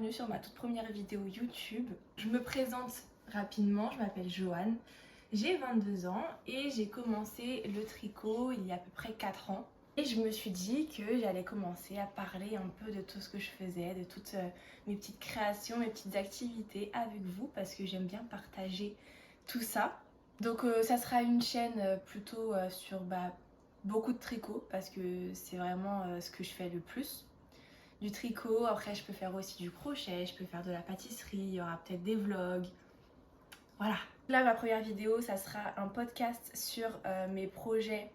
bienvenue sur ma toute première vidéo YouTube. Je me présente rapidement, je m'appelle Joanne, j'ai 22 ans et j'ai commencé le tricot il y a à peu près 4 ans. Et je me suis dit que j'allais commencer à parler un peu de tout ce que je faisais, de toutes mes petites créations, mes petites activités avec vous parce que j'aime bien partager tout ça. Donc ça sera une chaîne plutôt sur beaucoup de tricot parce que c'est vraiment ce que je fais le plus. Du tricot, après je peux faire aussi du crochet, je peux faire de la pâtisserie, il y aura peut-être des vlogs. Voilà. Là ma première vidéo, ça sera un podcast sur mes projets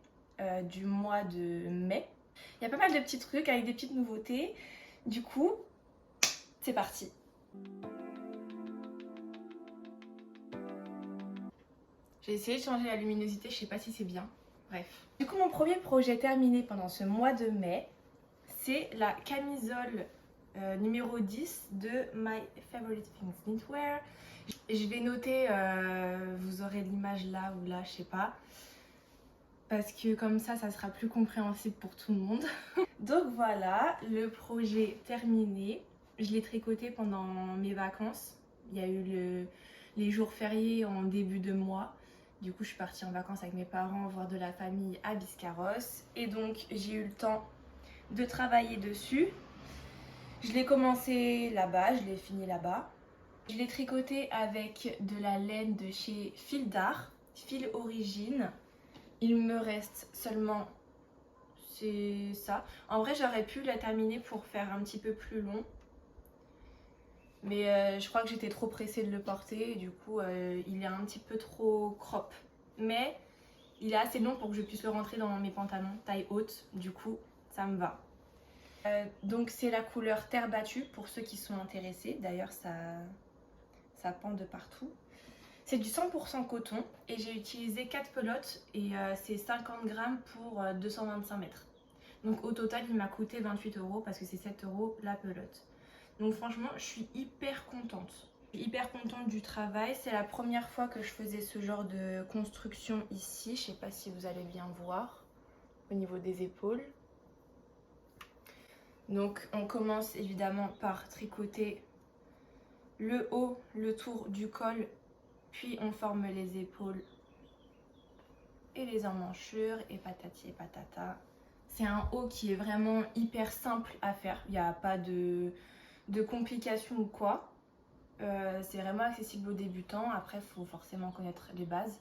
du mois de mai. Il y a pas mal de petits trucs avec des petites nouveautés. Du coup, c'est parti. J'ai essayé de changer la luminosité, je sais pas si c'est bien. Bref. Du coup, mon premier projet terminé pendant ce mois de mai, c'est la camisole numéro 10 de My Favorite Things Knitwear. Je vais noter, vous aurez l'image là ou là, je sais pas. Parce que comme ça sera plus compréhensible pour tout le monde. Donc voilà, le projet terminé. Je l'ai tricoté pendant mes vacances. Il y a eu les jours fériés en début de mois. Du coup, je suis partie en vacances avec mes parents, voir de la famille à Biscarrosse. Et donc, j'ai eu le temps de travailler dessus. Je l'ai commencé là-bas, je l'ai fini là-bas. Je l'ai tricoté avec de la laine de chez Fil d'Art, Fil Origine. Il me reste seulement, c'est ça. En vrai, j'aurais pu la terminer pour faire un petit peu plus long. Mais je crois que j'étais trop pressée de le porter et du coup il est un petit peu trop crop. Mais il est assez long pour que je puisse le rentrer dans mes pantalons taille haute, du coup ça me va. Donc c'est la couleur terre battue pour ceux qui sont intéressés, d'ailleurs ça pend de partout. C'est du 100% coton et j'ai utilisé 4 pelotes et c'est 50 grammes pour 225 mètres. Donc au total il m'a coûté 28 € parce que c'est 7 € la pelote. Donc franchement, je suis hyper contente. Je suis hyper contente du travail. C'est la première fois que je faisais ce genre de construction ici. Je sais pas si vous allez bien voir au niveau des épaules. Donc on commence évidemment par tricoter le haut, le tour du col, puis on forme les épaules et les emmanchures et patati et patata. C'est un haut qui est vraiment hyper simple à faire. Il n'y a pas de complications ou quoi. C'est vraiment accessible aux débutants. Après, il faut forcément connaître les bases.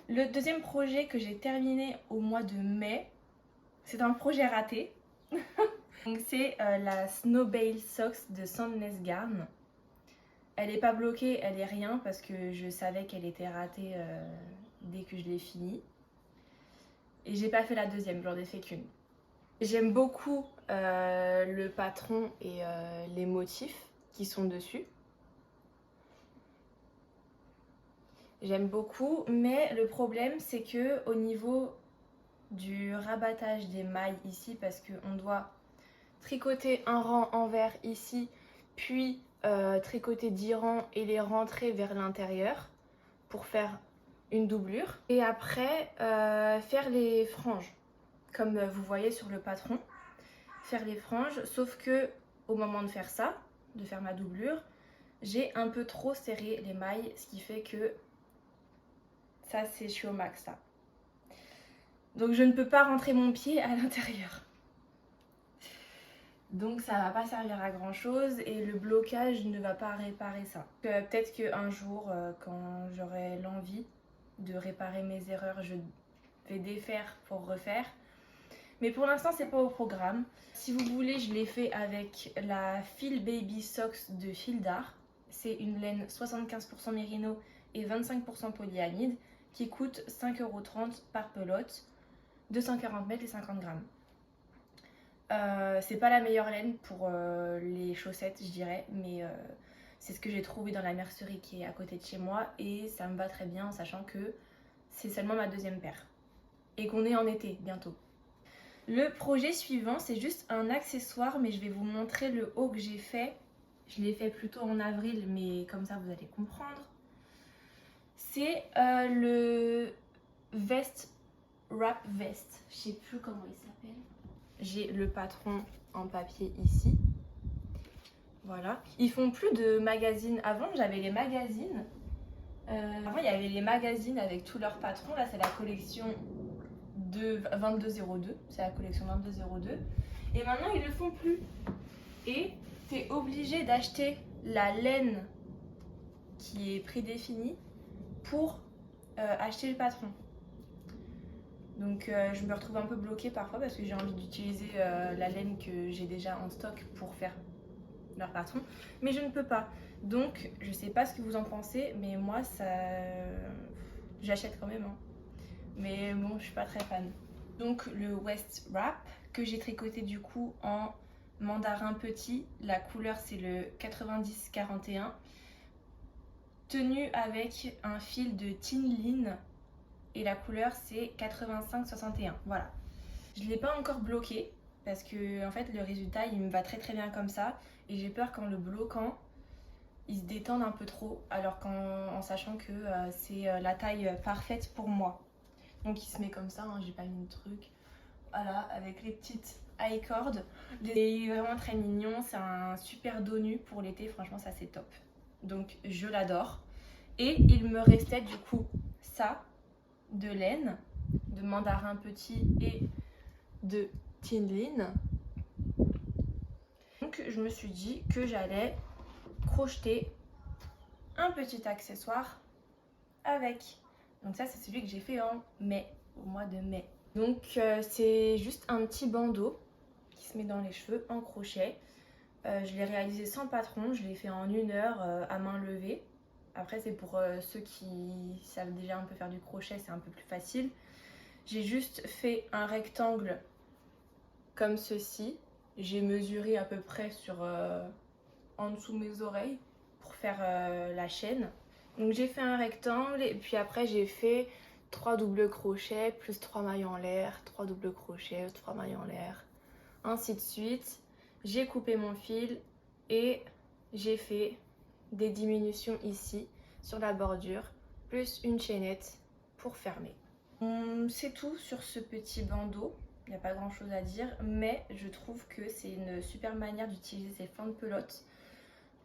Le deuxième projet que j'ai terminé au mois de mai, c'est un projet raté. Donc c'est la Snowbale Socks de Sandnes Garn. Elle n'est pas bloquée, elle est rien parce que je savais qu'elle était ratée dès que je l'ai finie. Et j'ai pas fait la deuxième, j'en ai fait qu'une. J'aime beaucoup le patron et les motifs qui sont dessus. J'aime beaucoup, mais le problème c'est que au niveau du rabattage des mailles ici, parce qu'on doit tricoter un rang envers ici, puis tricoter 10 rangs et les rentrer vers l'intérieur pour faire une doublure. Et après faire les franges, comme vous voyez sur le patron, faire les franges, sauf que au moment de faire ça, de faire ma doublure, j'ai un peu trop serré les mailles, ce qui fait que ça c'est, je suis au max là. Donc je ne peux pas rentrer mon pied à l'intérieur. Donc ça va pas servir à grand chose et le blocage ne va pas réparer ça. Peut-être qu'un jour, quand j'aurai l'envie de réparer mes erreurs, je vais défaire pour refaire. Mais pour l'instant, c'est pas au programme. Si vous voulez, je l'ai fait avec la Fil Baby Socks de Fil d'Art. C'est une laine 75% mérino et 25% polyamide qui coûte 5,30 € par pelote, 240 mètres et 50 grammes. C'est pas la meilleure laine pour les chaussettes, je dirais, mais c'est ce que j'ai trouvé dans la mercerie qui est à côté de chez moi et ça me va très bien en sachant que c'est seulement ma deuxième paire et qu'on est en été bientôt. Le projet suivant, c'est juste un accessoire, mais je vais vous montrer le haut que j'ai fait. Je l'ai fait plutôt en avril, mais comme ça vous allez comprendre. C'est le veste, wrap vest, je sais plus comment il s'appelle. J'ai le patron en papier ici. Voilà. Ils font plus de magazines. Avant, j'avais les magazines. Avant, il y avait les magazines avec tous leurs patrons. Là, c'est la collection de 2202. C'est la collection 2202. Et maintenant, ils le font plus. Et tu es obligé d'acheter la laine qui est prédéfinie pour acheter le patron. Donc je me retrouve un peu bloquée parfois parce que j'ai envie d'utiliser la laine que j'ai déjà en stock pour faire leur patron, mais je ne peux pas. Donc je sais pas ce que vous en pensez, mais moi ça, j'achète quand même, hein. Mais bon, je suis pas très fan. Donc le West Wrap que j'ai tricoté du coup en mandarin petit, la couleur c'est le 90-41, tenu avec un fil de Tinline et la couleur c'est 85-61. Voilà. Je ne l'ai pas encore bloqué parce que en fait le résultat il me va très bien comme ça et j'ai peur qu'en le bloquant il se détende un peu trop alors qu'en sachant que c'est la taille parfaite pour moi. Donc il se met comme ça, hein, j'ai pas mis de truc. Voilà, avec les petites high cords. Il est vraiment très mignon, c'est un super dos nu pour l'été, franchement ça c'est top. Donc je l'adore. Et il me restait du coup ça de laine, de mandarin petit et de Tinline. Donc je me suis dit que j'allais crocheter un petit accessoire avec. Donc ça c'est celui que j'ai fait en mai, au mois de mai. Donc c'est juste un petit bandeau qui se met dans les cheveux en crochet. Je l'ai réalisé sans patron, je l'ai fait en 1 heure à main levée. Après c'est pour ceux qui savent déjà un peu faire du crochet, c'est un peu plus facile. J'ai juste fait un rectangle comme ceci. J'ai mesuré à peu près sur en dessous de mes oreilles pour faire la chaîne. Donc j'ai fait un rectangle et puis après j'ai fait 3 doubles crochets plus 3 mailles en l'air, 3 doubles crochets, 3 mailles en l'air, ainsi de suite. J'ai coupé mon fil et j'ai fait des diminutions ici sur la bordure plus une chaînette pour fermer. C'est tout sur ce petit bandeau. Il n'y a pas grand chose à dire, mais je trouve que c'est une super manière d'utiliser ces fins de pelote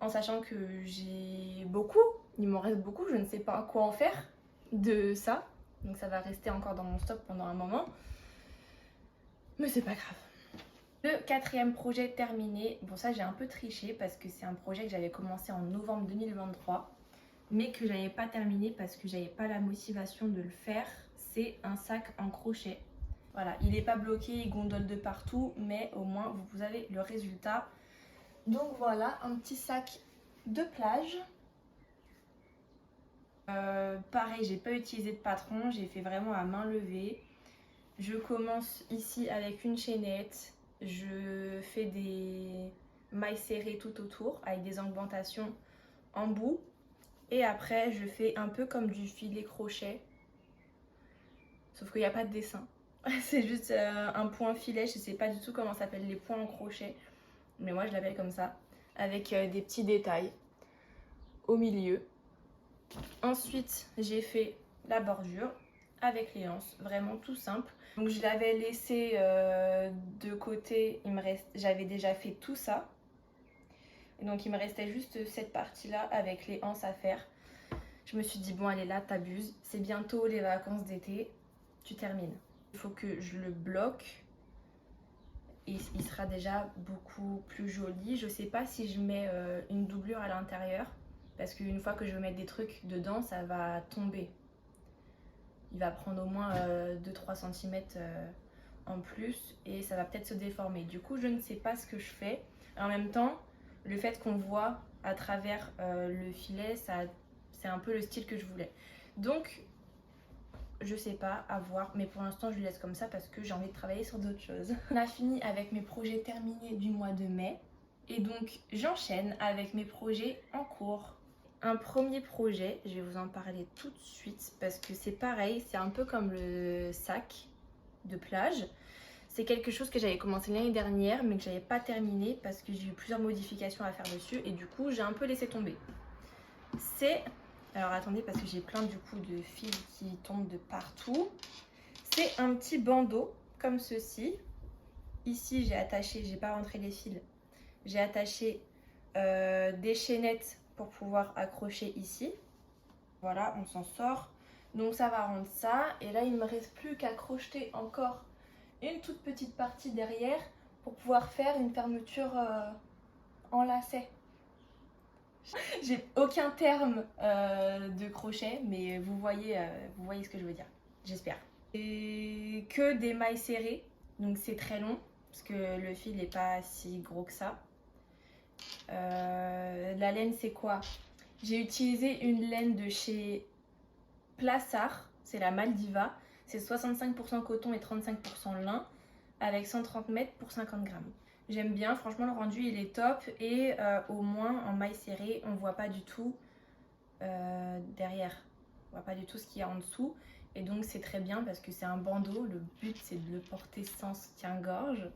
en sachant que j'ai beaucoup, il m'en reste beaucoup, je ne sais pas quoi en faire de ça. Donc ça va rester encore dans mon stock pendant un moment. Mais c'est pas grave. Le 4e projet terminé. Bon ça j'ai un peu triché parce que c'est un projet que j'avais commencé en novembre 2023. Mais que j'avais pas terminé parce que j'avais pas la motivation de le faire. C'est un sac en crochet. Voilà, il n'est pas bloqué, il gondole de partout. Mais au moins vous avez le résultat. Donc voilà, un petit sac de plage. Pareil, j'ai pas utilisé de patron, j'ai fait vraiment à main levée. Je commence ici avec une chaînette, je fais des mailles serrées tout autour avec des engubentations en bout. Et après, je fais un peu comme du filet crochet, sauf qu'il n'y a pas de dessin. C'est juste un point filet, je sais pas du tout comment ça s'appelle les points en crochet, mais moi je l'appelle comme ça, avec des petits détails au milieu. Ensuite, j'ai fait la bordure avec les anses, vraiment tout simple. Donc je l'avais laissé de côté, j'avais déjà fait tout ça. Et donc il me restait juste cette partie-là avec les anses à faire. Je me suis dit, bon allez là, t'abuses, c'est bientôt les vacances d'été, tu termines. Il faut que je le bloque et il sera déjà beaucoup plus joli. Je sais pas si je mets une doublure à l'intérieur. Parce qu'une fois que je vais mettre des trucs dedans, ça va tomber. Il va prendre au moins 2-3 cm en plus et ça va peut-être se déformer. Du coup, je ne sais pas ce que je fais. En même temps, le fait qu'on voit à travers le filet, c'est un peu le style que je voulais. Donc, je sais pas, à voir. Mais pour l'instant, je le laisse comme ça parce que j'ai envie de travailler sur d'autres choses. On a fini avec mes projets terminés du mois de mai. Et donc, j'enchaîne avec mes projets en cours. Un premier projet, je vais vous en parler tout de suite parce que c'est pareil, c'est un peu comme le sac de plage. C'est quelque chose que j'avais commencé l'année dernière mais que j'avais pas terminé parce que j'ai eu plusieurs modifications à faire dessus et du coup j'ai un peu laissé tomber. C'est, alors attendez parce que j'ai plein du coup de fils qui tombent de partout. C'est un petit bandeau comme ceci. Ici j'ai attaché, j'ai pas rentré les fils, j'ai attaché des chaînettes pour pouvoir accrocher ici. Voilà, on s'en sort. Donc ça va rendre ça. Et là, il ne me reste plus qu'à crocheter encore une toute petite partie derrière pour pouvoir faire une fermeture en lacet. J'ai aucun terme de crochet, mais vous voyez ce que je veux dire, j'espère. Et que des mailles serrées, donc c'est très long, parce que le fil n'est pas si gros que ça. La laine, c'est quoi? J'ai utilisé une laine de chez Plassard, c'est la Maldiva. C'est 65% coton et 35% lin, avec 130 mètres pour 50 grammes. J'aime bien, franchement le rendu il est top et au moins en maille serrée on voit pas du tout derrière, on voit pas du tout ce qu'il y a en dessous et donc c'est très bien parce que c'est un bandeau, le but c'est de le porter sans soutien-gorge,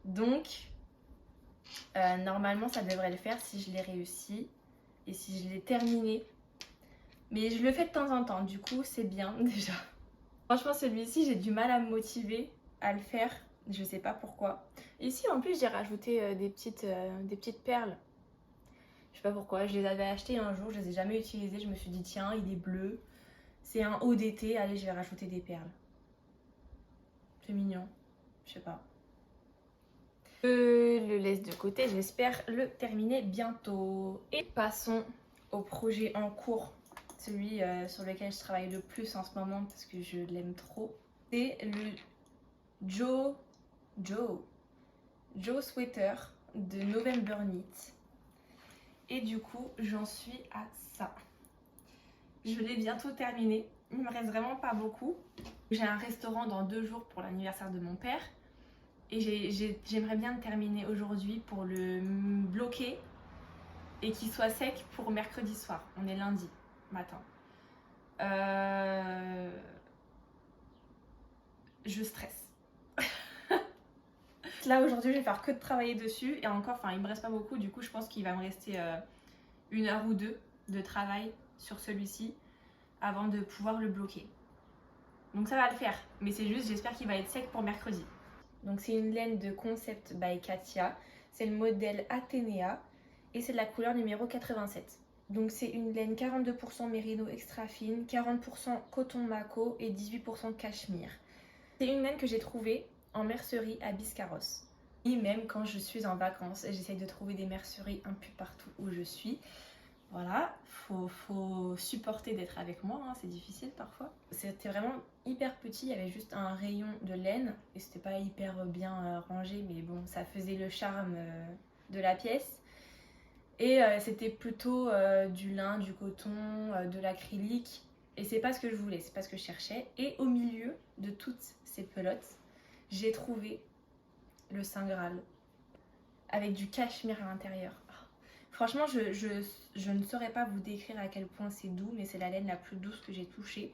donc normalement ça devrait le faire si je l'ai réussi et si je l'ai terminé, mais je le fais de temps en temps, du coup c'est bien déjà. Franchement celui-ci j'ai du mal à me motiver à le faire. Je sais pas pourquoi. Ici en plus j'ai rajouté des petites perles. Je sais pas pourquoi, je les avais achetées un jour, je les ai jamais utilisées. Je me suis dit tiens il est bleu, c'est un haut d'été, allez je vais rajouter des perles. C'est mignon, je sais pas. Je le laisse de côté, j'espère le terminer bientôt. Et passons au projet en cours, celui sur lequel je travaille le plus en ce moment parce que je l'aime trop. C'est le Joe Sweater de November Knit. Et du coup, j'en suis à ça. Je l'ai bientôt terminé. Il me reste vraiment pas beaucoup. J'ai un restaurant dans 2 jours pour l'anniversaire de mon père. Et j'aimerais bien le terminer aujourd'hui pour le bloquer et qu'il soit sec pour mercredi soir. On est lundi matin. Je stresse. Là aujourd'hui je vais faire que de travailler dessus et encore, enfin il me reste pas beaucoup, du coup je pense qu'il va me rester 1 heure ou 2 de travail sur celui-ci avant de pouvoir le bloquer. Donc ça va le faire, mais c'est juste j'espère qu'il va être sec pour mercredi. Donc c'est une laine de Concept by Katia, c'est le modèle Athénéa et c'est de la couleur numéro 87. Donc c'est une laine 42% mérino extra fine, 40% coton mako et 18% cachemire. C'est une laine que j'ai trouvée en mercerie à Biscarrosse. Et même quand je suis en vacances, j'essaye de trouver des merceries un peu partout où je suis. Voilà, faut supporter d'être avec moi, hein, c'est difficile parfois. C'était vraiment hyper petit, il y avait juste un rayon de laine et c'était pas hyper bien rangé, mais bon, ça faisait le charme de la pièce. Et c'était plutôt du lin, du coton, de l'acrylique. Et c'est pas ce que je voulais, c'est pas ce que je cherchais. Et au milieu de toutes ces pelotes, j'ai trouvé le Saint Graal avec du cachemire à l'intérieur. Franchement, je ne saurais pas vous décrire à quel point c'est doux, mais c'est la laine la plus douce que j'ai touchée.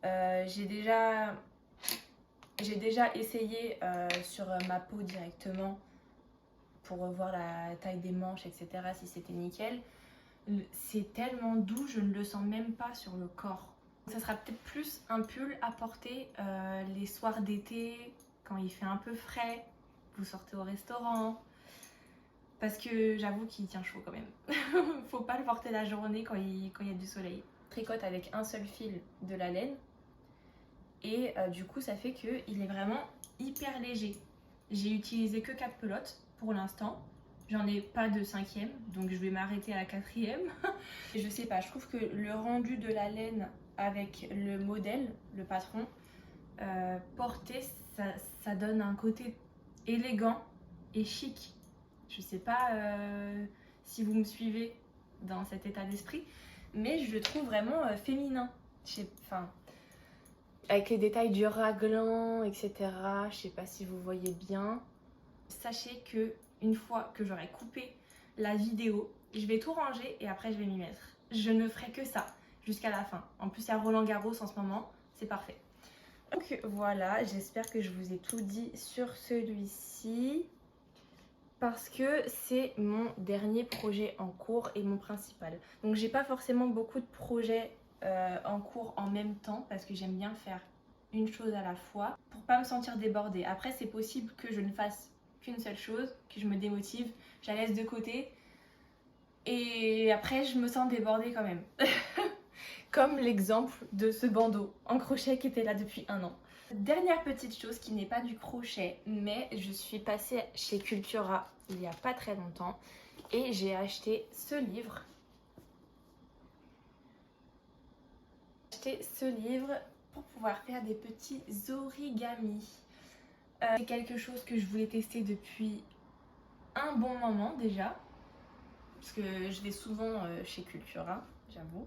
J'ai déjà essayé sur ma peau directement pour voir la taille des manches, etc. si c'était nickel. C'est tellement doux, je ne le sens même pas sur le corps. Ça sera peut-être plus un pull à porter les soirs d'été, quand il fait un peu frais, vous sortez au restaurant. Parce que j'avoue qu'il tient chaud quand même. Faut pas le porter la journée quand il y a du soleil. Je tricote avec un seul fil de la laine. Et du coup ça fait qu'il est vraiment hyper léger. J'ai utilisé que 4 pelotes pour l'instant. J'en ai pas de 5e, donc je vais m'arrêter à la 4e. Et je sais pas, je trouve que le rendu de la laine avec le modèle, le patron, porté, ça donne un côté élégant et chic. Je sais pas si vous me suivez dans cet état d'esprit, mais je le trouve vraiment féminin. Enfin, avec les détails du raglan, etc. Je sais pas si vous voyez bien. Sachez que une fois que j'aurai coupé la vidéo, je vais tout ranger et après je vais m'y mettre. Je ne ferai que ça jusqu'à la fin. En plus, il y a Roland Garros en ce moment, c'est parfait. Donc voilà, j'espère que je vous ai tout dit sur celui-ci. Parce que c'est mon dernier projet en cours et mon principal. Donc j'ai pas forcément beaucoup de projets en cours en même temps parce que j'aime bien faire une chose à la fois pour pas me sentir débordée. Après c'est possible que je ne fasse qu'une seule chose, que je me démotive, je la laisse de côté. Et après je me sens débordée quand même. Comme l'exemple de ce bandeau en crochet qui était là depuis 1 an. Dernière petite chose qui n'est pas du crochet, mais je suis passée chez Cultura il n'y a pas très longtemps et j'ai acheté ce livre. Pour pouvoir faire des petits origamis. C'est quelque chose que je voulais tester depuis un bon moment déjà, parce que je vais souvent chez Cultura, j'avoue.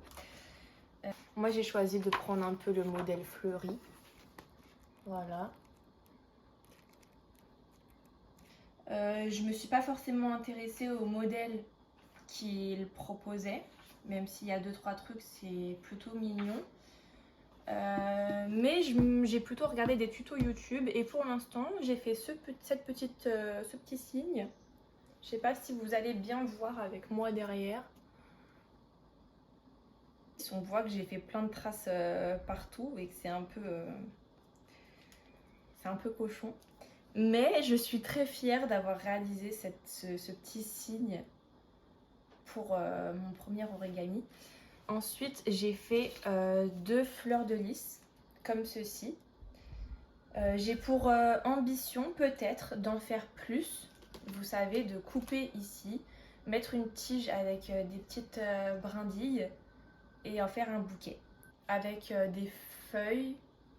Moi j'ai choisi de prendre un peu le modèle fleuri. Voilà. Je me suis pas forcément intéressée au modèle qu'il proposait, même s'il y a 2-3 trucs, c'est plutôt mignon. Mais j'ai plutôt regardé des tutos YouTube et pour l'instant j'ai fait ce petit signe. Je sais pas si vous allez bien voir avec moi derrière. On voit que j'ai fait plein de traces partout et que c'est un peu cochon. Mais je suis très fière d'avoir réalisé ce petit signe pour mon premier origami. Ensuite, j'ai fait 2 fleurs de lys, comme ceci. J'ai pour ambition peut-être d'en faire plus. Vous savez, de couper ici, mettre une tige avec des petites brindilles et en faire un bouquet. Avec des feuilles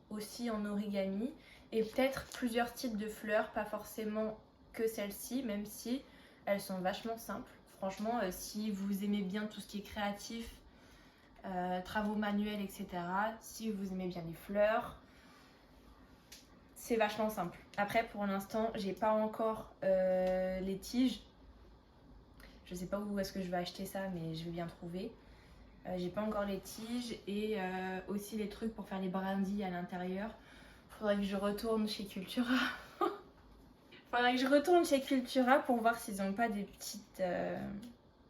aussi en origami et peut-être plusieurs types de fleurs, pas forcément que celle-ci, même si elles sont vachement simples. Franchement, si vous aimez bien tout ce qui est créatif, travaux manuels, etc. Si vous aimez bien les fleurs, c'est vachement simple. Après, pour l'instant, j'ai pas encore les tiges. Je sais pas où est-ce que je vais acheter ça, mais je vais bien trouver. J'ai pas encore les tiges et aussi les trucs pour faire les brindilles à l'intérieur. Faudrait que je retourne chez Cultura. Faudrait que je retourne chez Cultura pour voir s'ils ont pas des petites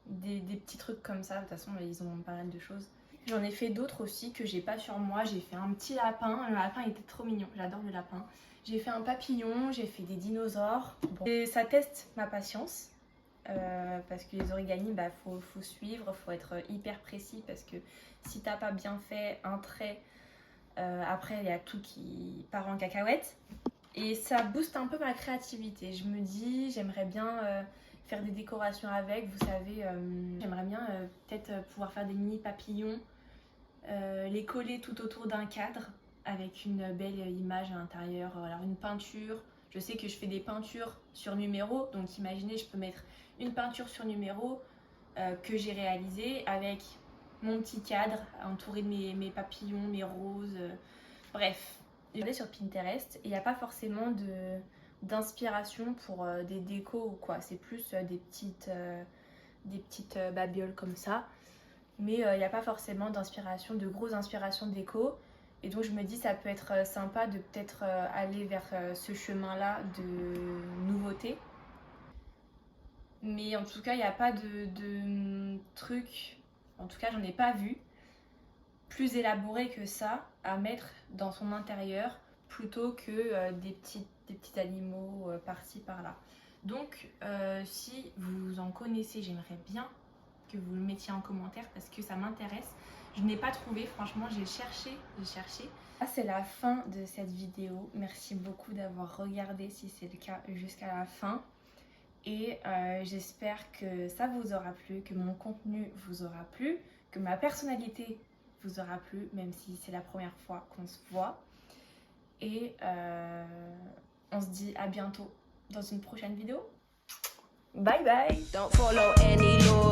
des petits trucs comme ça. De toute façon, ils ont pas mal de choses. J'en ai fait d'autres aussi que j'ai pas sur moi. J'ai fait un petit lapin. Le lapin était trop mignon. J'adore le lapin. J'ai fait un papillon. J'ai fait des dinosaures. Bon. Et ça teste ma patience. Parce que les origamis, faut suivre. Faut être hyper précis. Parce que si t'as pas bien fait un trait, après il y a tout qui part en cacahuète. Et ça booste un peu ma créativité. Je me dis, j'aimerais bien faire des décorations avec. Vous savez, j'aimerais bien peut-être pouvoir faire des mini papillons. Les coller tout autour d'un cadre avec une belle image à l'intérieur. Alors une peinture, je sais que je fais des peintures sur numéro, donc imaginez, je peux mettre une peinture sur numéro que j'ai réalisée avec mon petit cadre entouré de mes papillons, mes roses, bref. J'ai regardé sur Pinterest et il n'y a pas forcément d'inspiration pour des décos ou quoi, c'est plus des petites babioles comme ça. Mais il n'y a pas forcément d'inspiration, de grosses inspirations déco. Et donc je me dis ça peut être sympa de peut-être aller vers ce chemin-là de nouveauté. Mais en tout cas, il n'y a pas de truc, en tout cas j'en ai pas vu, plus élaboré que ça à mettre dans son intérieur plutôt que des petits animaux par-ci par-là. Donc si vous en connaissez, j'aimerais bien que vous le mettiez en commentaire parce que ça m'intéresse. Je n'ai pas trouvé, franchement j'ai cherché. Ah, c'est la fin de cette vidéo. Merci beaucoup d'avoir regardé si c'est le cas jusqu'à la fin. Et j'espère que ça vous aura plu, que mon contenu vous aura plu, que ma personnalité vous aura plu, même si c'est la première fois qu'on se voit. Et on se dit à bientôt dans une prochaine vidéo. Bye bye. Don't follow any law.